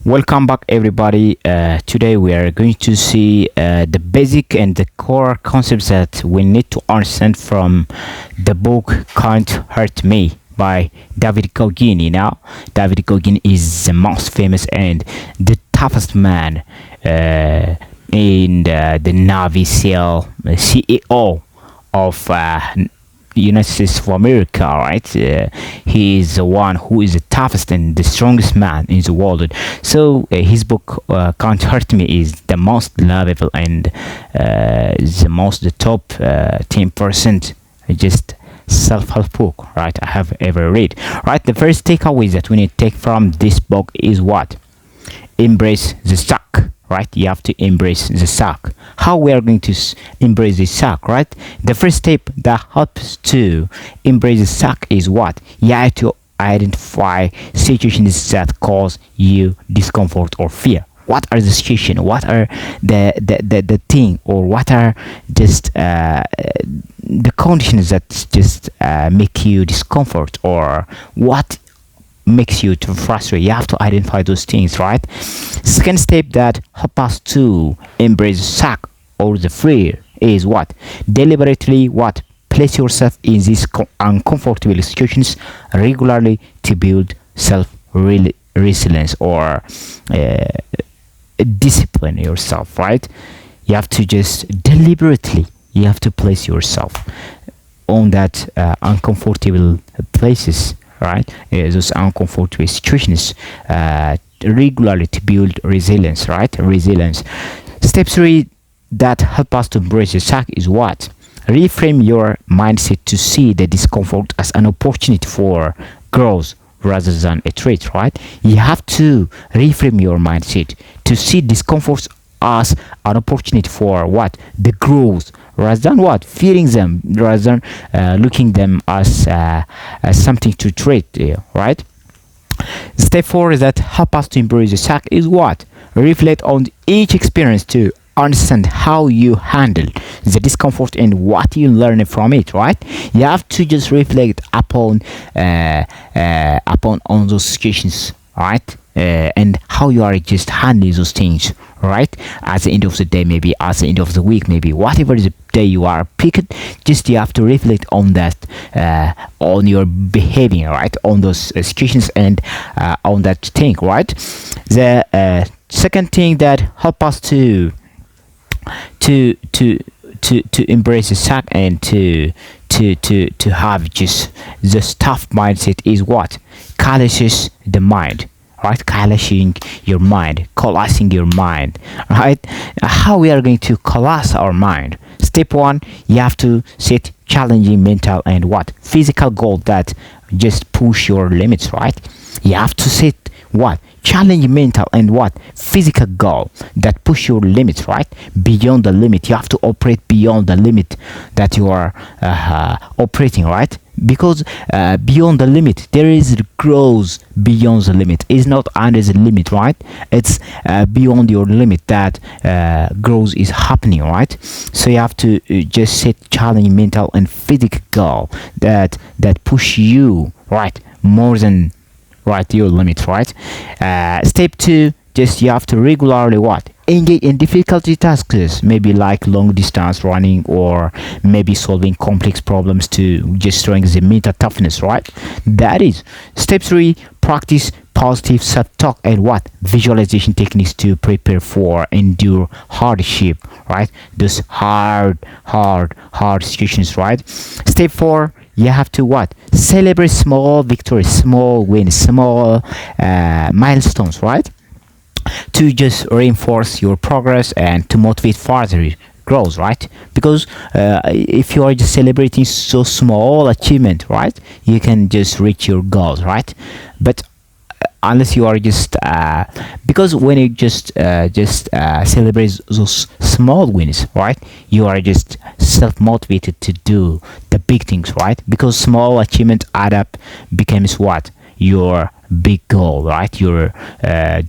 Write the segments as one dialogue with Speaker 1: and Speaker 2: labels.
Speaker 1: Welcome back, everybody. Today we are going to see the basic and the core concepts that we need to understand from the book Can't Hurt Me by David Goggin. David Goggin is the most famous and the toughest man in the Navy SEAL CEO of United States of America, right? He is the one who is the toughest and the strongest man in the world. So his book Can't Hurt Me is the most lovable and the top 10% just self-help book, right, I have ever read. Right, the first takeaway that we need to take from this book is what? Embrace the suck. Right, you have to embrace the suck. How we are going to embrace the suck, right? The first step that helps to embrace the suck is what? You have to identify situations that cause you discomfort or fear. What are the situations? What are the thing, or what are just the conditions that just make you discomfort, or what makes you to frustrate? You have to identify those things, right? Second step that help us to embrace the suck or the fear is what? Deliberately what? Place yourself in these uncomfortable situations regularly to build self-resilience or discipline yourself, right? You have to just deliberately, you have to place yourself on that uncomfortable places, right? Those uncomfortable situations regularly to build resilience, right? Resilience. Step 3 that help us to embrace the suck is what? Reframe your mindset to see the discomfort as an opportunity for growth rather than a threat, right? You have to reframe your mindset to see discomforts as an opportunity for what? The growth, rather than what? Fearing them, rather than looking them as something to treat, right? Step 4 that help us to embrace the suck is what? Reflect on each experience to understand how you handle the discomfort and what you learn from it, right? You have to just reflect upon on those situations, right? And how you are just handling those things, right? At the end of the day, maybe at the end of the week, maybe whatever the day you are picked, just you have to reflect on that, on your behavior, right? On those situations and on that thing, right? The second thing that help us to embrace the suck and to have just this tough mindset is what? Calluses the mind, right? Coalescing your mind, right? How we are going to coalesce our mind? Step 1, you have to set challenging mental and what? Physical goal that just push your limits, right? You have to set what? Challenging mental and what? Physical goal that push your limits, right? Beyond the limit. You have to operate beyond the limit that you are operating, right? Because beyond the limit there is growth. Beyond the limit is not under the limit, right? It's beyond your limit that growth is happening, right? So you have to just set challenging mental and physical goal that push you, right, more than right your limit, right? Step 2, just you have to regularly what? Engage in difficulty tasks, maybe like long distance running or maybe solving complex problems to just strengthen the mental toughness, right? That is step 3, practice positive self-talk and what? Visualization techniques to prepare for endure hardship, right? Those hard situations, right? Step 4, you have to what? Celebrate small victories, small wins, small milestones, right? To just reinforce your progress and to motivate further growth, right? Because if you are just celebrating so small achievement, right, you can just reach your goals, right? But unless you are just because when you just celebrate those small wins, right, you are just self-motivated to do the big things, right? Because small achievement add up becomes what? Your big goal, right? Your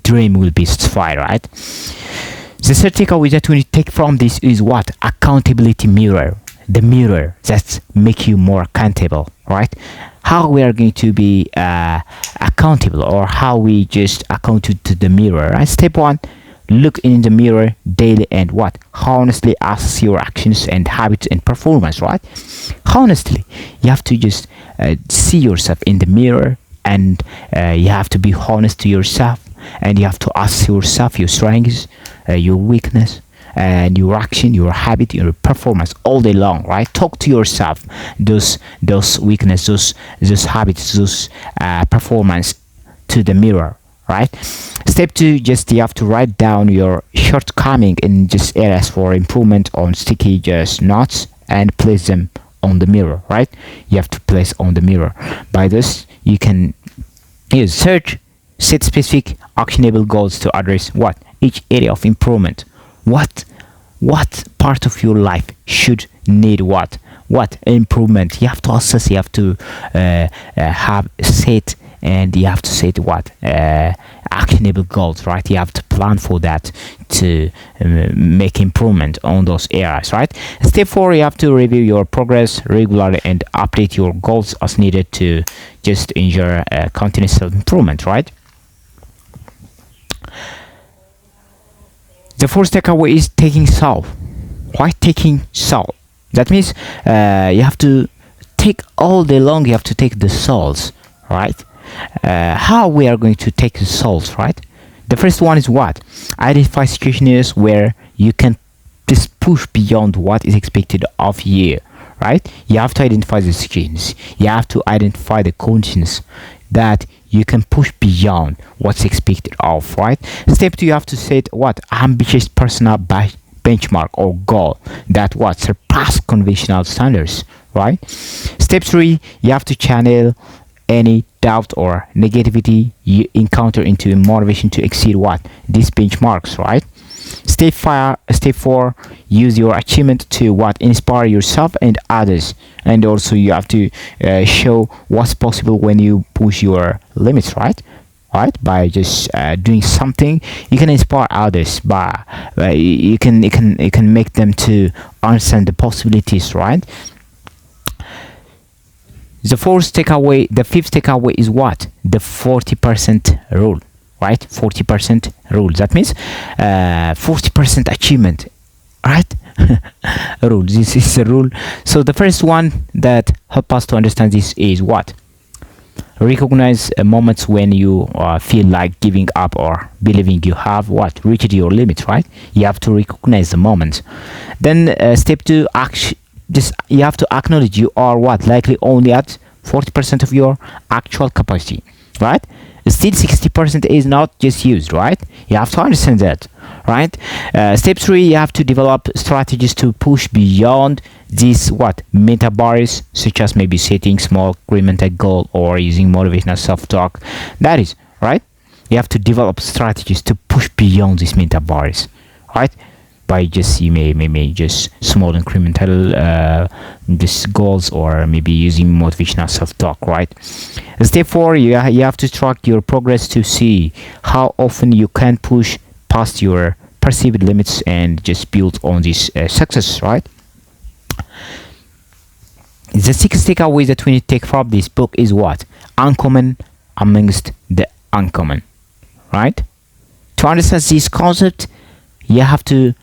Speaker 1: dream will be satisfied, right? The third takeaway that we take from this is what? Accountability mirror. the mirror that make you more accountable, right? How we are going to be accountable, or how we just account to the mirror, right? Step one, look in the mirror daily and what? Honestly assess your actions and habits and performance, right? Honestly, you have to just see yourself in the mirror, and you have to be honest to yourself, and you have to ask yourself your strengths, your weakness, and your action, your habit, your performance all day long, right? Talk to yourself those weakness, those habits, those performance to the mirror, right? Step two, just you have to write down your shortcoming in just areas for improvement on sticky just notes and place them on the mirror, right? You have to place on the mirror. By this, you can use search, set specific actionable goals to address what? Each area of improvement. What part of your life should need what improvement? You have to assess, you have to have set, and you have to set what actionable goals, right? You have to plan for that to make improvement on those areas, right? Step four, you have to review your progress regularly and update your goals as needed to just ensure continuous self-improvement, right? The first takeaway is taking solve. Why taking solve? That means you have to take all day long, you have to take the souls, right? How we are going to take the souls, right? The first one is what? Identify situations where you can just push beyond what is expected of you, right? You have to identify the situations. You have to identify the conditions that you can push beyond what's expected of, right? Step two, you have to set what? Ambitious personal benchmark or goal that what? Surpass conventional standards, right? Step three, you have to channel any doubt or negativity you encounter into motivation to exceed what? These benchmarks, right? Step four, use your achievement to what? Inspire yourself and others. And also you have to show what's possible when you push your limits, right? By just doing something, you can inspire others. By you can make them to understand the possibilities, right? The fifth takeaway is what? The 40% rule, right? 40% rule. That means 40% achievement, right? Rule. This is a rule. So the first one that help us to understand this is what? Recognize moments when you feel like giving up or believing you have what? Reached your limits, right? You have to recognize the moments. Then step two, action. Just you have to acknowledge you are what? Likely only at 40% of your actual capacity, right? Still 60% is not just used, right? You have to understand that, right? Step three, you have to develop strategies to push beyond these what? Meta barriers, such as maybe setting small incremental goal or using motivational self-talk. That is, right? You have to develop strategies to push beyond these meta barriers, right? By just you may just small incremental just goals, or maybe using motivational self-talk, right? Step four, you have to track your progress to see how often you can push past your perceived limits and just build on this success, right? The sixth takeaway that we need to take from this book is what? Uncommon amongst the uncommon, right? To understand this concept, you have to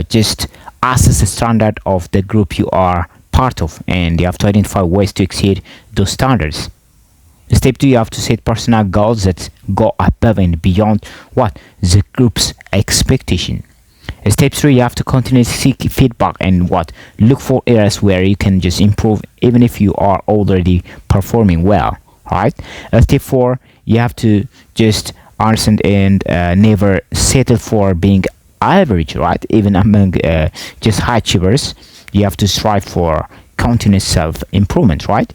Speaker 1: just assess the standard of the group you are part of, and you have to identify ways to exceed those standards. Step two, you have to set personal goals that go above and beyond what? The group's expectation. Step three, you have to continuously seek feedback and what? Look for areas where you can just improve even if you are already performing well, right? Step four, you have to just understand and never settle for being average, right? Even among just high achievers, you have to strive for continuous self-improvement, right?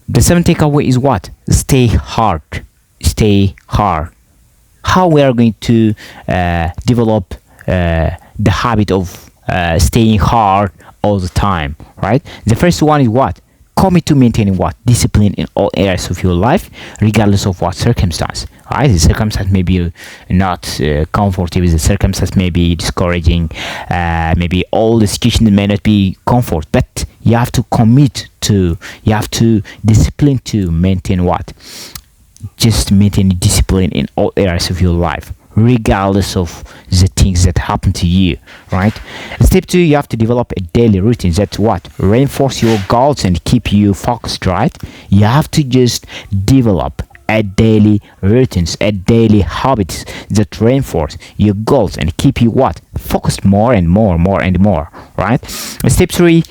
Speaker 1: The seventh takeaway is what? Stay hard. How we are going to develop the habit of staying hard all the time, right? The first one is what? commit to maintaining what discipline in all areas of your life, regardless of what circumstance. Right, the circumstance may be not comfortable, the circumstance may be discouraging, maybe all the situation may not be comfort, but you have to commit to, you have to discipline to maintain what, just maintain discipline in all areas of your life, regardless of the things that happen to you. Right, step 2, you have to develop a daily routine that what reinforce your goals and keep you focused. Right, you have to just develop a daily routines, a daily habits that reinforce your goals and keep you what focused more and more, right. Step 3,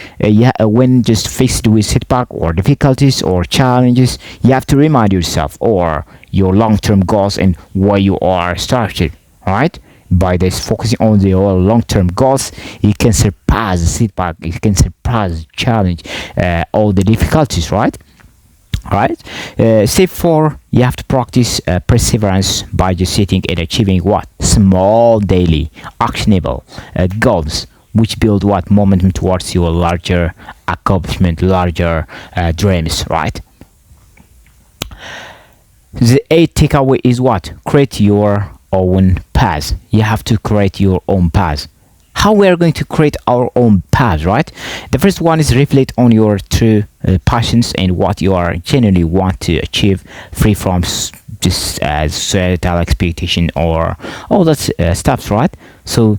Speaker 1: when just faced with setback or difficulties or challenges, you have to remind yourself or your long-term goals and why you are started. Right, by this focusing on your long-term goals, you can surpass the setback, you can surpass challenge, all the difficulties. Right. Right. Step 4, you have to practice perseverance by just setting and achieving what small daily actionable goals, which build what momentum towards your larger accomplishment, larger dreams. Right. The 8th takeaway is what, create your own path. You have to create your own path. How we are going to create our own path, right? The first one is reflect on your true passions and what you are genuinely want to achieve, free from just societal expectation or all that stuff, right? So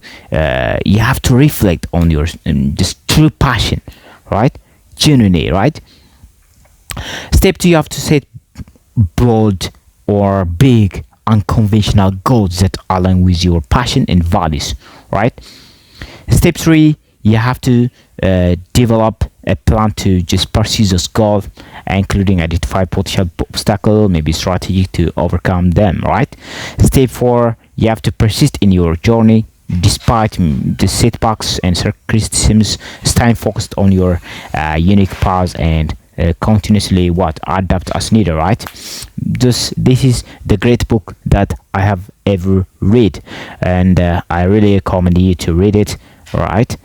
Speaker 1: you have to reflect on your just true passion, right? Genuinely, right? Step 2, you have to set bold or big unconventional goals that align with your passion and values, right? Step 3, you have to develop a plan to just pursue those goals, including identify potential obstacles, maybe strategy to overcome them. Right. Step 4, you have to persist in your journey despite the setbacks and criticisms, staying focused on your unique path and continuously what adapt as needed. Right. This is the great book that I have ever read, and I really recommend you to read it. Right,